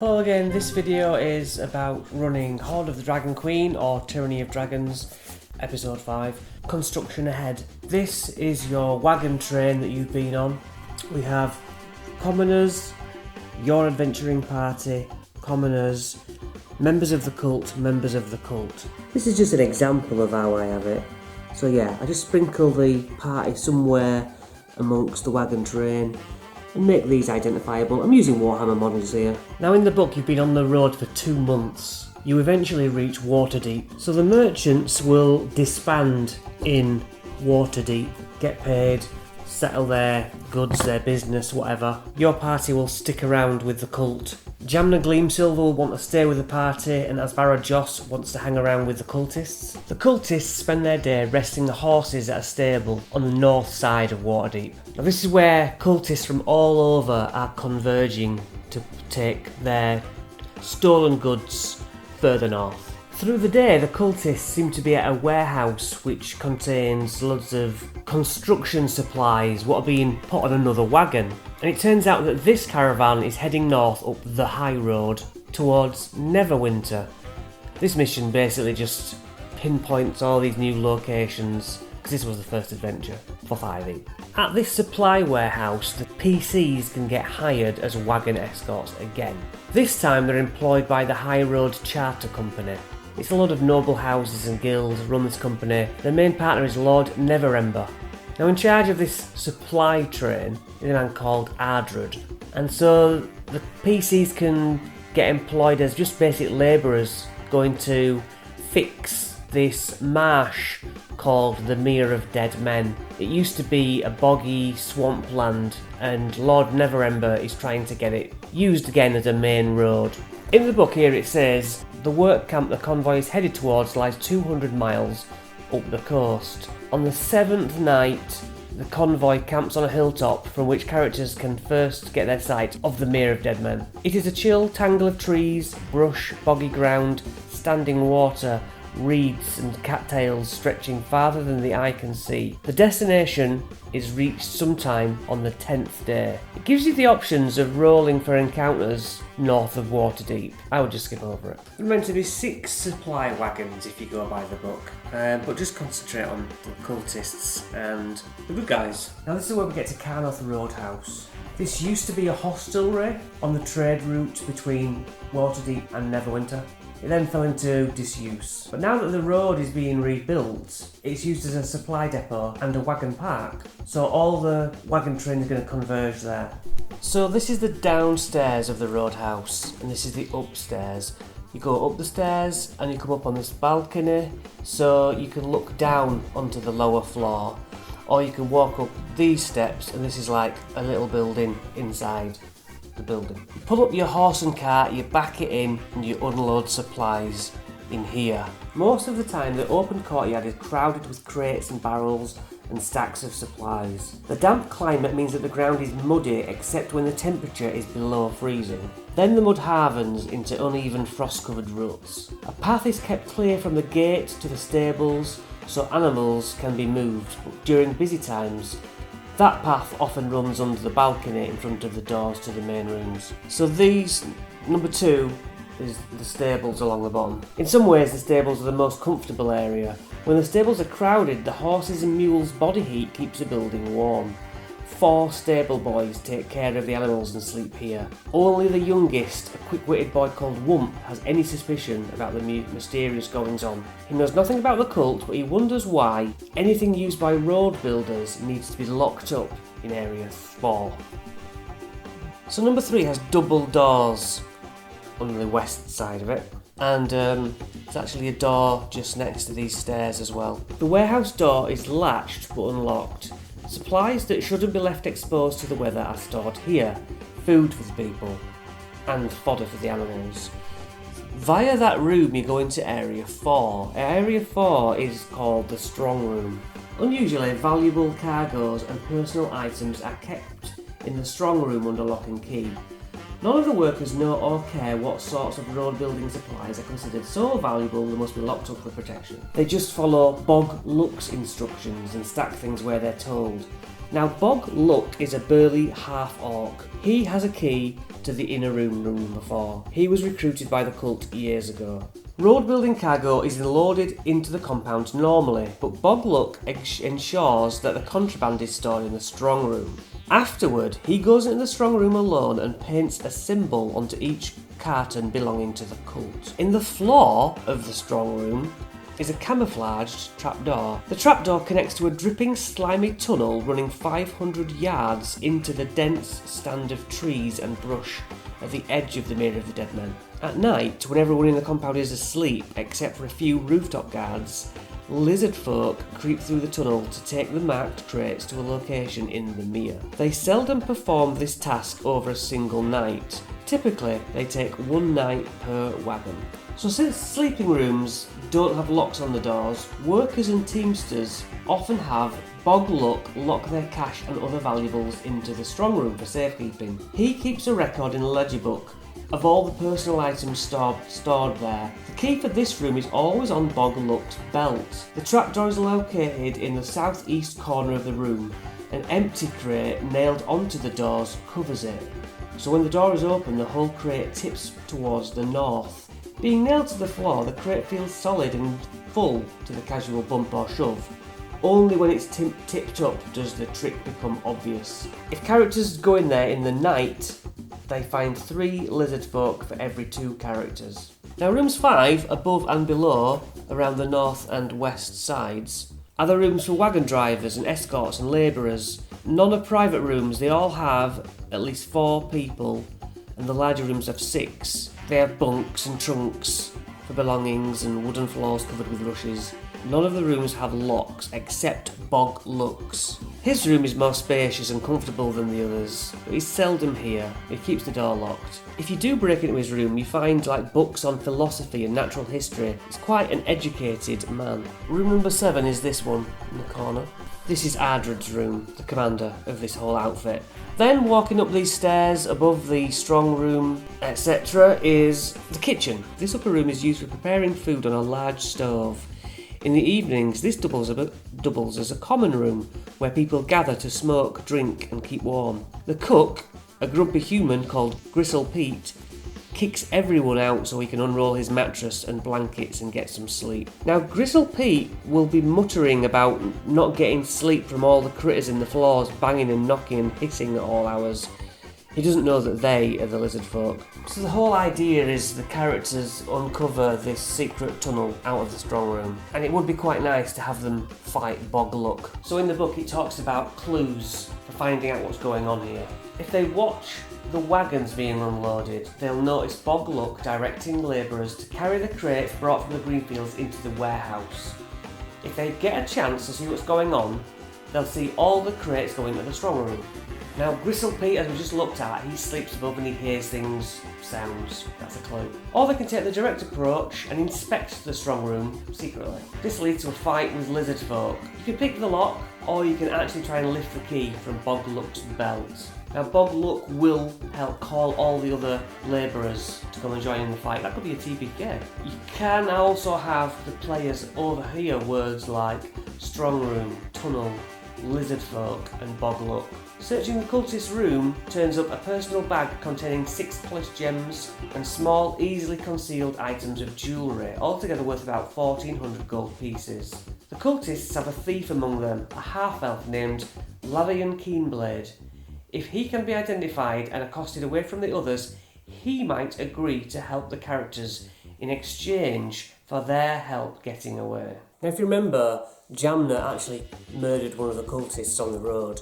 Hello again, this video is about running Horde of the Dragon Queen or Tyranny of Dragons, episode 5, construction ahead. This is your wagon train that you've been on. We have commoners, your adventuring party, commoners, members of the cult, members of the cult. This is just an example of how I have it. So yeah, I just sprinkle the party somewhere amongst the wagon train and make these identifiable. I'm using Warhammer models here. Now in the book you've been on the road for 2 months. You eventually reach Waterdeep. So the merchants will disband in Waterdeep, get paid, settle their goods, their business, whatever. Your party will stick around with the cult. Jamna Gleamsilver will want to stay with the party, and Asbara Joss wants to hang around with the cultists. The cultists spend their day resting the horses at a stable on the north side of Waterdeep. Now this is where cultists from all over are converging to take their stolen goods further north. Through the day, the cultists seem to be at a warehouse which contains loads of construction supplies, what are being put on another wagon. And it turns out that this caravan is heading north up the high road towards Neverwinter. This mission basically just pinpoints all these new locations, because this was the first adventure for 5e. At this supply warehouse, the PCs can get hired as wagon escorts again. This time they're employed by the High Road Charter Company. It's a lot of noble houses and guilds run this company. Their main partner is Lord Neverember. Now in charge of this supply train is a man called Ardred. And so the PCs can get employed as just basic labourers going to fix this marsh called the Mere of Dead Men. It used to be a boggy swampland, and Lord Neverember is trying to get it used again as a main road. In the book here it says, the work camp the convoy is headed towards lies 200 miles up the coast. On the 7th night, the convoy camps on a hilltop from which characters can first get their sight of the Mere of Dead Men. It is a chill tangle of trees, brush, boggy ground, standing water, reeds and cattails stretching farther than the eye can see. The destination is reached sometime on the 10th day. It gives you the options of rolling for encounters north of Waterdeep. I would just skip over it. There are meant to be 6 supply wagons if you go by the book, but just concentrate on the cultists and the good guys. Now this is where we get to Carnoth Roadhouse. This used to be a hostelry on the trade route between Waterdeep and Neverwinter. It then fell into disuse. But now that the road is being rebuilt, it's used as a supply depot and a wagon park. So all the wagon trains are going to converge there. So this is the downstairs of the roadhouse, and this is the upstairs. You go up the stairs and you come up on this balcony, so you can look down onto the lower floor. Or you can walk up these steps, and this is like a little building inside the building. You pull up your horse and cart, you back it in, and you unload supplies in here. Most of the time the open courtyard is crowded with crates and barrels and stacks of supplies. The damp climate means that the ground is muddy except when the temperature is below freezing. Then the mud hardens into uneven frost-covered ruts. A path is kept clear from the gate to the stables so animals can be moved, but during busy times that path often runs under the balcony in front of the doors to the main rooms. So these, number 2, is the stables along the bottom. In some ways the stables are the most comfortable area. When the stables are crowded, the horses and mules' body heat keeps the building warm. 4 stable boys take care of the animals and sleep here. Only the youngest, a quick-witted boy called Wump, has any suspicion about the mysterious goings-on. He knows nothing about the cult, but he wonders why anything used by road builders needs to be locked up in Area 4. So number 3 has double doors on the west side of it, and there's actually a door just next to these stairs as well. The warehouse door is latched but unlocked. Supplies that shouldn't be left exposed to the weather are stored here, food for the people, and fodder for the animals. Via that room you go into Area 4. Area 4 is called the Strong Room. Unusually, valuable cargoes and personal items are kept in the Strong Room under lock and key. None of the workers know or care what sorts of road building supplies are considered so valuable they must be locked up for protection. They just follow Bog Lux instructions and stack things where they're told. Now Bog Luck is a burly half-orc. He has a key to the inner room number 4. He was recruited by the cult years ago. Road building cargo is loaded into the compound normally, but Bog Luck ensures that the contraband is stored in the strong room. Afterward, he goes into the strong room alone and paints a symbol onto each carton belonging to the cult. In the floor of the strong room is a camouflaged trapdoor. The trapdoor connects to a dripping, slimy tunnel running 500 yards into the dense stand of trees and brush at the edge of the Mirror of the Dead Men. At night, when everyone in the compound is asleep, except for a few rooftop guards, lizard folk creep through the tunnel to take the marked crates to a location in the Mere. They seldom perform this task over a single night. Typically, they take one night per wagon. So since sleeping rooms don't have locks on the doors, workers and teamsters often have Bog Luck lock their cash and other valuables into the strong room for safekeeping. He keeps a record in a ledger book of all the personal items stored there. The key for this room is always on Bog Luck's belt. The trapdoor is located in the southeast corner of the room. An empty crate nailed onto the doors covers it. So when the door is open, the whole crate tips towards the north. Being nailed to the floor, the crate feels solid and full to the casual bump or shove. Only when it's tipped up does the trick become obvious. If characters go in there in the night, they find 3 lizard folk for every 2 characters. Now rooms 5, above and below, around the north and west sides, are the rooms for wagon drivers and escorts and labourers. None are private rooms, they all have at least 4 people, and the larger rooms have 6. They have bunks and trunks for belongings and wooden floors covered with rushes. None of the rooms have locks except Bog Luck's. His room is more spacious and comfortable than the others, but he's seldom here. He keeps the door locked. If you do break into his room, you find books on philosophy and natural history. He's quite an educated man. Room number 7 is this one in the corner. This is Ardred's room, the commander of this whole outfit. Then walking up these stairs above the strong room, etc., is the kitchen. This upper room is used for preparing food on a large stove. In the evenings, this doubles as a common room where people gather to smoke, drink and keep warm. The cook, a grumpy human called Gristle Pete, kicks everyone out so he can unroll his mattress and blankets and get some sleep. Now Gristle Pete will be muttering about not getting sleep from all the critters in the floors banging and knocking and hitting at all hours. He doesn't know that they are the lizard folk. So the whole idea is the characters uncover this secret tunnel out of the strong room, and it would be quite nice to have them fight Bog Luck. So in the book it talks about clues for finding out what's going on here. If they watch the wagons being unloaded, they'll notice Bog Luck directing labourers to carry the crates brought from the greenfields into the warehouse. If they get a chance to see what's going on, they'll see all the crates go into the strong room. Now Gristle Pete, as we just looked at, he sleeps above and he hears things, sounds, that's a clue. Or they can take the direct approach and inspect the strong room secretly. This leads to a fight with lizard folk. You can pick the lock, or you can actually try and lift the key from Bog Luck's belt. Now Bog Luck will help call all the other labourers to come and join in the fight. That could be a TPK. You can also have the players overhear words like strong room, tunnel, lizard folk and Bog Luck. Searching the cultist's room turns up a personal bag containing 6 polished gems and small, easily concealed items of jewellery, altogether worth about 1,400 gold pieces. The cultists have a thief among them, a half-elf named Lavian Keenblade. If he can be identified and accosted away from the others, he might agree to help the characters in exchange for their help getting away. Now if you remember, Jamna actually murdered one of the cultists on the road,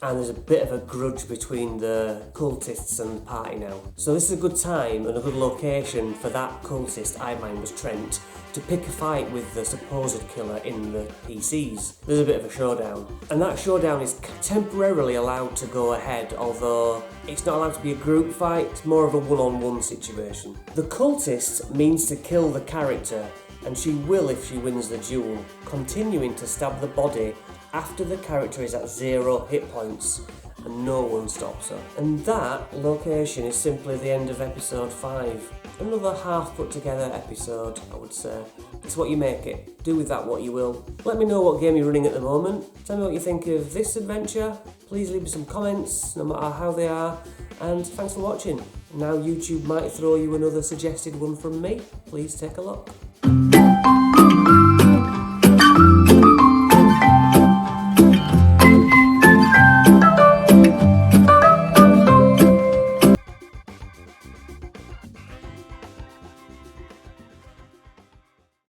and there's a bit of a grudge between the cultists and the party now. So this is a good time and a good location for that cultist, I mine was Trent, to pick a fight with the supposed killer in the PCs. There's a bit of a showdown. And that showdown is temporarily allowed to go ahead, although it's not allowed to be a group fight, it's more of a one-on-one situation. The cultist means to kill the character, and she will if she wins the duel, continuing to stab the body after the character is at 0 hit points and no one stops her. And that location is simply the end of episode 5. Another half put together episode, I would say. It's what you make it. Do with that what you will. Let me know what game you're running at the moment. Tell me what you think of this adventure. Please leave me some comments, no matter how they are. And thanks for watching. Now YouTube might throw you another suggested one from me. Please take a look.